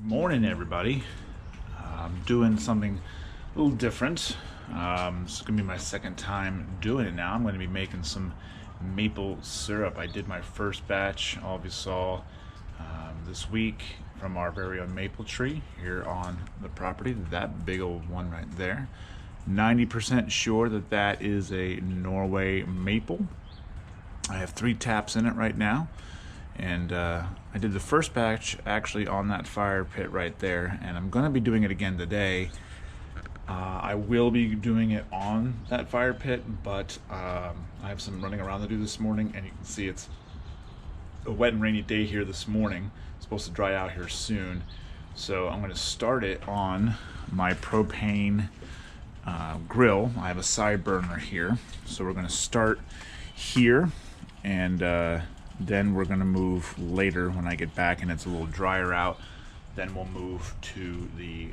Morning, everybody. I'm doing something a little different. It's gonna be my second time doing it now. I'm gonna be making some maple syrup. I did my first batch, all of you saw this week, from our very own maple tree here on the property. That big old one right there. 90% sure that that is a Norway Maple. I have 3 taps in it right now. And I did the first batch actually on that fire pit right there, and I'm going to be doing it again today. I will be doing it on that fire pit, but I have some running around to do this morning, and you can see it's a wet and rainy day here this morning. It's supposed to dry out here soon, so I'm going to start it on my propane grill. I have a side burner here, so we're going to start here, and then we're going to move later when I get back and it's a little drier out. Then we'll move to the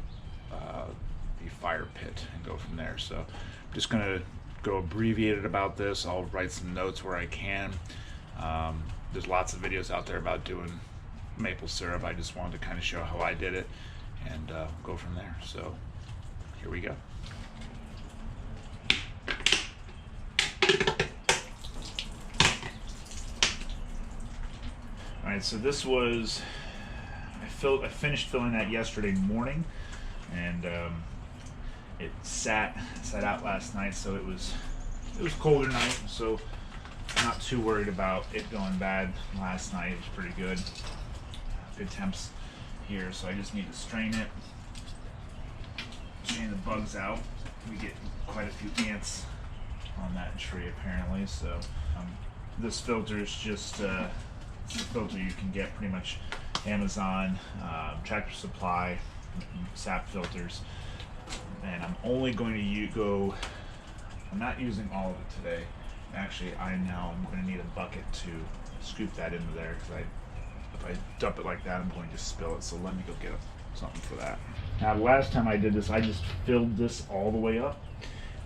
fire pit and go from there. So I'm just going to go abbreviated about this. I'll write some notes where I can. There's lots of videos out there about doing maple syrup. I just wanted to kind of show how I did it and go from there. So here we go. Alright, so this was, I finished filling that yesterday morning, and it sat out last night, so it was colder night, so I'm not too worried about it going bad last night. It was pretty good. Good temps here, so I just need to strain it, strain the bugs out. We get quite a few ants on that tree apparently, so this filter is just it's a filter you can get pretty much Amazon, Tractor Supply, sap filters, and I'm only going to I'm not using all of it today. Actually, I'm going to need a bucket to scoop that into there, because if I dump it like that, I'm going to spill it, so let me go get something for that. Now, the last time I did this, I just filled this all the way up,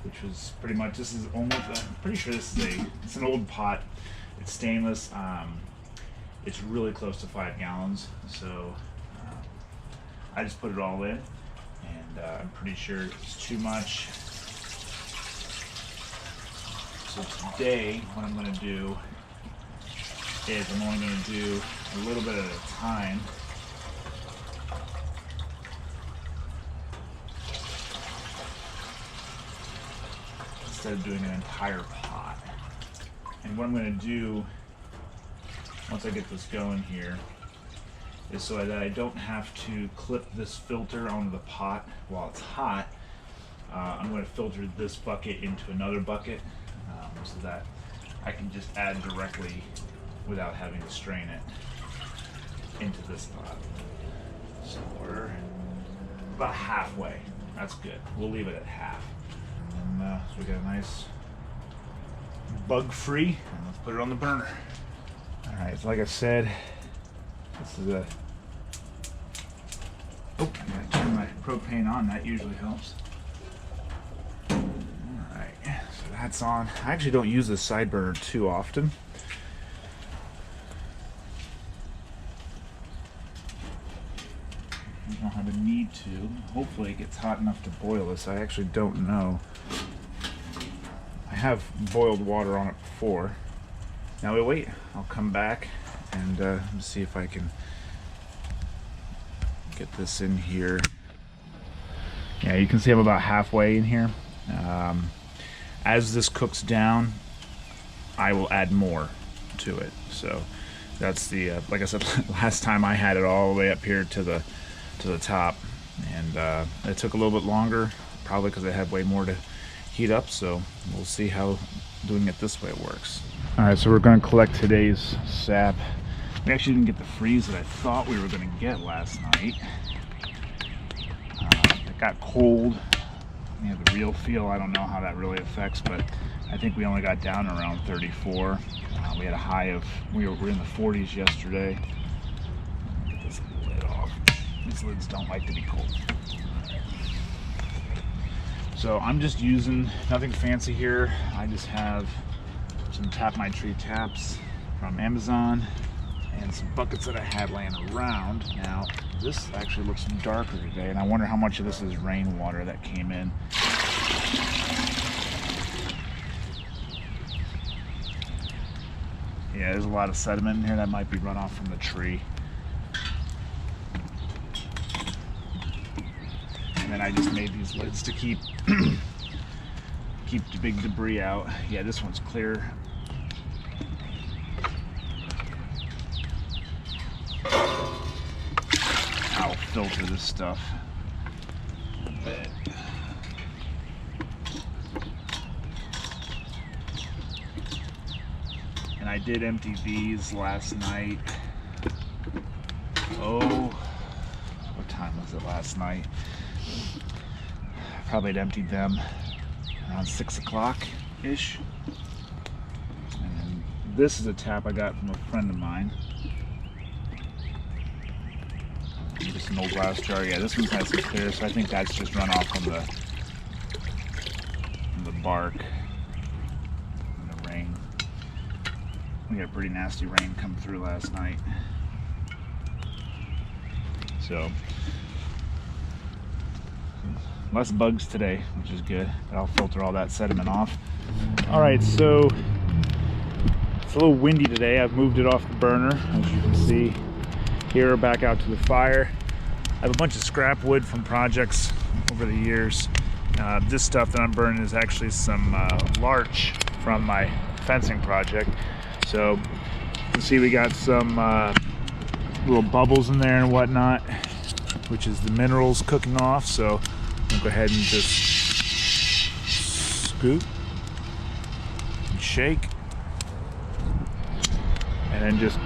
which was pretty much, this is almost, I'm pretty sure this is it's an old pot. It's stainless. It's really close to 5 gallons, so I just put it all in, and I'm pretty sure it's too much. So today, what I'm going to do is I'm only going to do a little bit at a time. Instead of doing an entire pot. And what I'm going to do once I get this going here is so that I don't have to clip this filter onto the pot while it's hot. I'm going to filter this bucket into another bucket so that I can just add directly without having to strain it into this pot. So we're about halfway. That's good. We'll leave it at half. And so we got a nice bug-free, and let's put it on the burner. Alright, so like I said, this is I gotta turn my propane on, that usually helps. Alright, so that's on. I actually don't use this side burner too often. I don't know how to need to. Hopefully it gets hot enough to boil this. I actually don't know. I have boiled water on it before. Now we wait. I'll come back and see if I can get this in here. Yeah, you can see I'm about halfway in here. As this cooks down, I will add more to it. So that's the like I said last time, I had it all the way up here to the top, and it took a little bit longer, probably because I had way more to heat up. So we'll see how doing it this way works. Alright, so we're going to collect today's sap. We actually didn't get the freeze that I thought we were going to get last night. It got cold. You know, the real feel, I don't know how that really affects, but I think we only got down around 34. We had a high of, we were in the 40s yesterday. Get this lid off. These lids don't like to be cold. So I'm just using nothing fancy here. I just have some Tap My Tree taps from Amazon, and some buckets that I had laying around. Now, this actually looks darker today, and I wonder how much of this is rainwater that came in. Yeah, there's a lot of sediment in here that might be runoff from the tree. And then I just made these lids to keep keep the big debris out. Yeah, this one's clear. I'll filter this stuff a bit. And I did empty these last night. Oh, what time was it last night? Probably had emptied them around 6 o'clock-ish. And then this is a tap I got from a friend of mine. Just an old glass jar. Yeah, this one's nice and clear, so I think that's just runoff from the bark and the rain. We had a pretty nasty rain come through last night. So less bugs today, which is good. But I'll filter all that sediment off. All right, so it's a little windy today. I've moved it off the burner, as you can see here, back out to the fire. I have a bunch of scrap wood from projects over the years. This stuff that I'm burning is actually some larch from my fencing project. So you can see we got some little bubbles in there and whatnot, which is the minerals cooking off. So I'll go ahead and just scoop and shake, and then just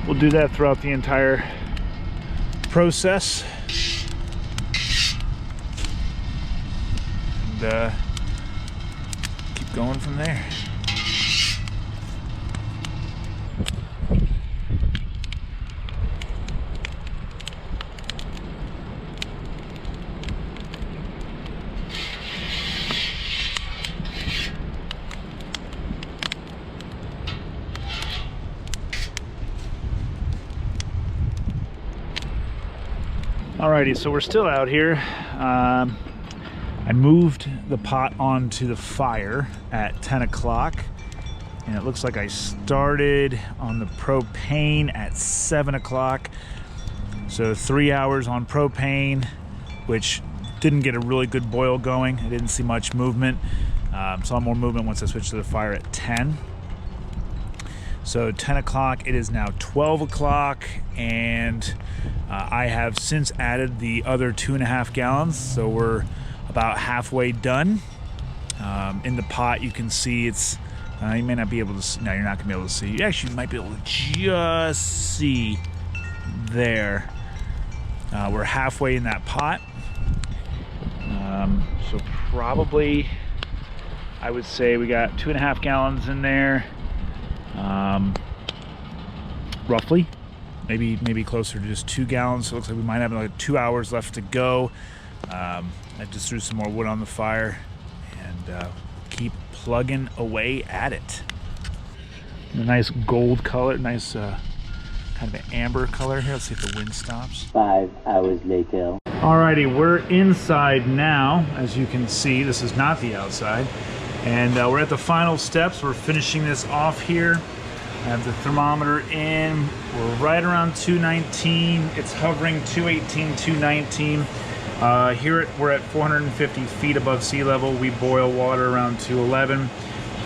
we'll do that throughout the entire process, and keep going from there. Alrighty, so we're still out here. I moved the pot onto the fire at 10 o'clock, and it looks like I started on the propane at 7 o'clock. So 3 hours on propane, which didn't get a really good boil going. I didn't see much movement. Saw more movement once I switched to the fire at 10. So 10 o'clock, it is now 12 o'clock, and I have since added the other 2.5 gallons, so we're about halfway done. In the pot, you can see it's, you may not be able to see, no, you're not gonna be able to see. You actually might be able to just see there. We're halfway in that pot. So probably, I would say we got 2.5 gallons in there. Roughly, maybe closer to just 2 gallons. So it looks like we might have like 2 hours left to go. I just threw some more wood on the fire and keep plugging away at it. A nice gold color, nice kind of an amber color here. Let's see if the wind stops. 5 hours later. Alrighty, we're inside now. As you can see, this is not the outside. And we're at the final steps. We're finishing this off here. I have the thermometer in. We're right around 219. It's hovering 218, 219. Here we're at 450 feet above sea level. We boil water around 211.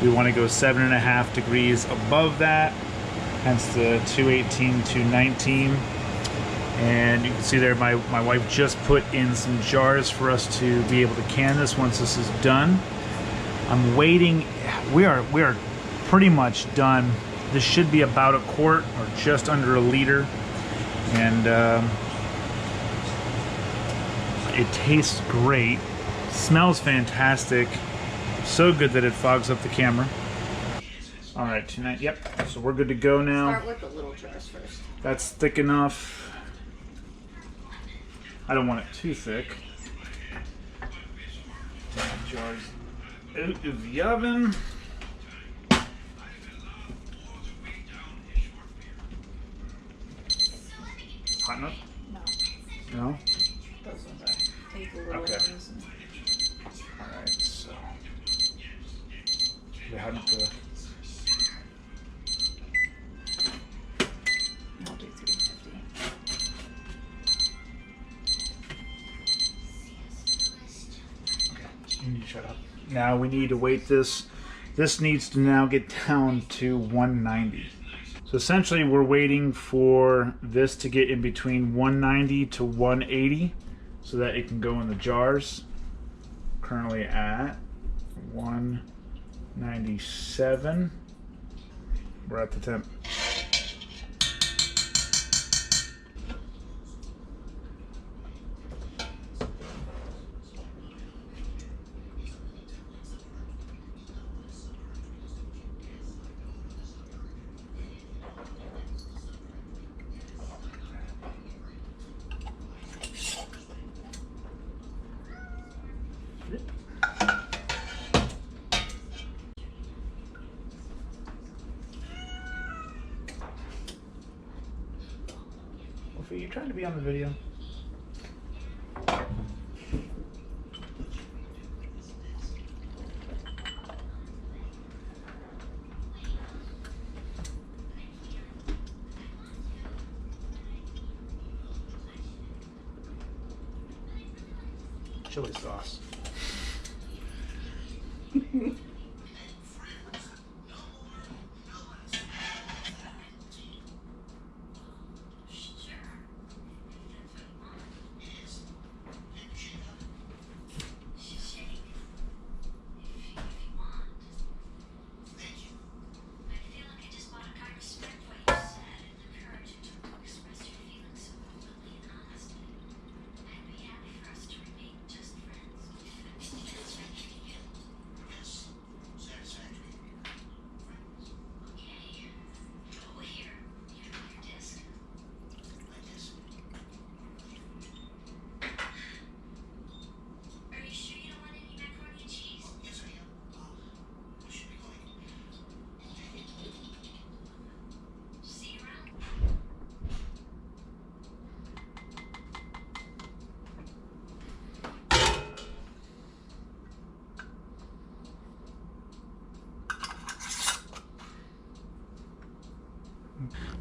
We want to go 7.5 degrees above that, hence the 218, 219. And you can see there my wife just put in some jars for us to be able to can this once this is done. I'm waiting. We are pretty much done. This should be about a quart or just under a liter, and it tastes great. Smells fantastic. So good that it fogs up the camera. All right, tonight. Yep. So we're good to go now. Start with the little jars first. That's thick enough. I don't want it too thick. Jars out of the oven. the little Okay. ones. Alright, so they have to. I'll do 350. Okay, you need to shut up. Now we need to weight this. This needs to now get down to 190. So essentially we're waiting for this to get in between 190 to 180 so that it can go in the jars. Currently at 197. We're at the temp. Are you trying to be on the video? Chili sauce.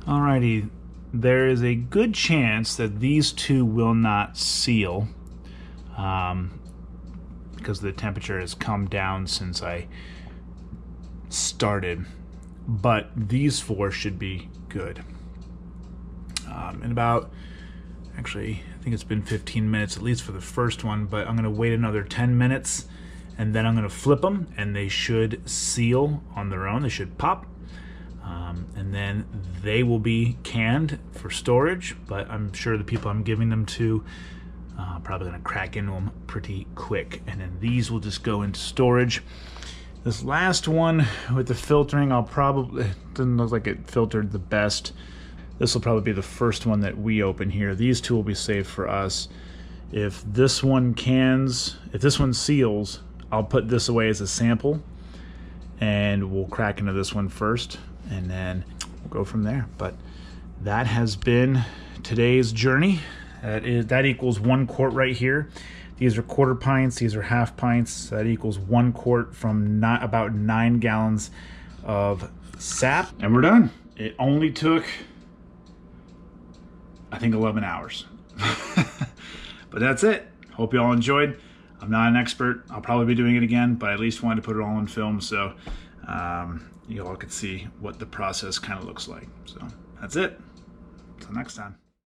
Alrighty, there is a good chance that these two will not seal because the temperature has come down since I started, but these four should be good. In about, actually, I think it's been 15 minutes at least for the first one, but I'm going to wait another 10 minutes and then I'm going to flip them and they should seal on their own. They should pop. And then they will be canned for storage, but I'm sure the people I'm giving them to probably going to crack into them pretty quick. And then these will just go into storage. This last one with the filtering, it doesn't look like it filtered the best. This will probably be the first one that we open here. These two will be saved for us. If this one seals, I'll put this away as a sample and we'll crack into this one first and then we'll go from there. But that has been today's journey. That equals 1 quart right here. These are quarter pints, these are half pints. That equals 1 quart from about 9 gallons of sap. And we're done. It only took, I think, 11 hours. But that's it. Hope you all enjoyed. I'm not an expert. I'll probably be doing it again, but I at least wanted to put it all on film so you all could see what the process kind of looks like. So that's it. Until next time.